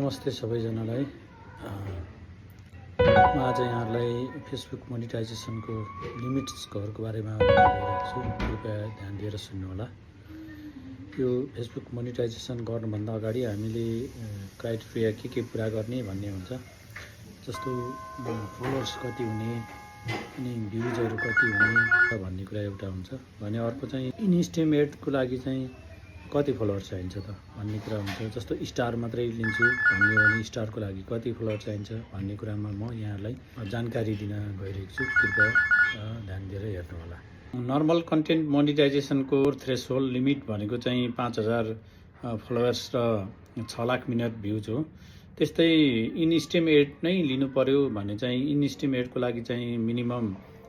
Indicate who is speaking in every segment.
Speaker 1: नमस्ते सबैजनालाई। म आज यहाँहरूलाई फेसबुक मोनिटाइजेसनको लिमिट्सहरूको बारेमा भनिरहेको छु। कृपया ध्यान दिएर सुन्नुहोला। यो फेसबुक मोनिटाइजेसन गर्नुभन्दा अगाडि हामीले क्राइटेरिया के पुरा गर्ने भन्ने हुन्छ। जस्तो फलोवर्स कति हुने अनि भ्युजहरू कति हुने भन्ने कुरा एउटा हुन्छ भने, अर्को चाहिँ इन्स्टिमेटको लागि चाहिँ कति फलोवर चाहिन्छ त भन्ने कुरा हुन्छ। जस्तो स्टार मात्रै लिन्छु भन्ने हो भने स्टारको लागि कति फलोवर चाहिन्छ भन्ने कुरामा म यहाँलाई जानकारी दिन गइरहेको छु। कृपया ध्यान दिएर हेर्नु होला। नर्मल कन्टेन्ट मोनिटाइजेसनको थ्रेसहोल्ड लिमिट भनेको चाहिँ 5000 फलोवर्स र 6 लाख मिनट भ्युज हो। त्यस्तै इन्स्टिमेट नै लिनु पर्यो भने चाहिँ इन्स्टिमेटको लागि चाहिँ मिनिमम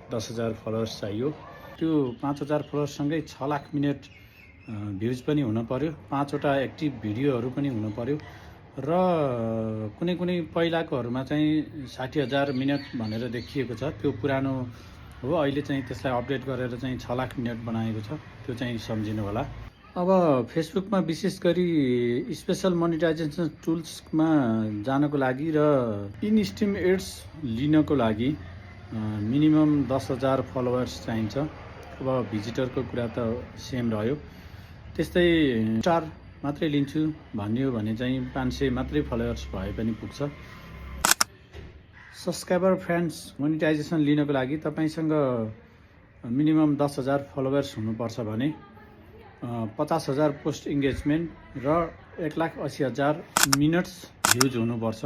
Speaker 1: 10,000 फलोवर्स चाहियो। त्यो 5000 फलोवर्ससँगै 6 लाख मिनट भ्युज पनि हुन पर्यो, 5वटा एक्टिभ भिडियोहरू पनि हुन पर्यो र कुनै कुनै पहिलाकोहरूमा चाहिँ 60,000 मिनट भनेर देखिएको छ। त्यो पुरानो हो, अहिले चाहिँ त्यसलाई अपडेट गरेर चाहिँ 6 लाख मिनट बनाएको छ। त्यो चाहिँ सम्झिनु होला। अब फेसबुकमा विशेष गरी स्पेसल मोनिटाइजेसन टुल्समा जानको लागि र इन्स्टिमेट्स लिनको लागि मिनिमम 10,000 फलोवर्स चाहिन्छ। अब भिजिटरको कुरा त सेम रह्यो। त्यस्तै स्टार मात्रै लिन्छु भन्ने हो भने चाहिँ 500 मात्रै फलोवर्स भए पनि पुग्छ। सब्सक्राइबर फ्रेन्ड्स मोनिटाइजेसन लिनको लागि तपाईसँग मिनिमम 10,000 फलोवर्स हुनुपर्छ भने 50,000 पोस्ट इङ्गेजमेन्ट र 1,80,000 मिनट्स भ्युज हुनुपर्छ।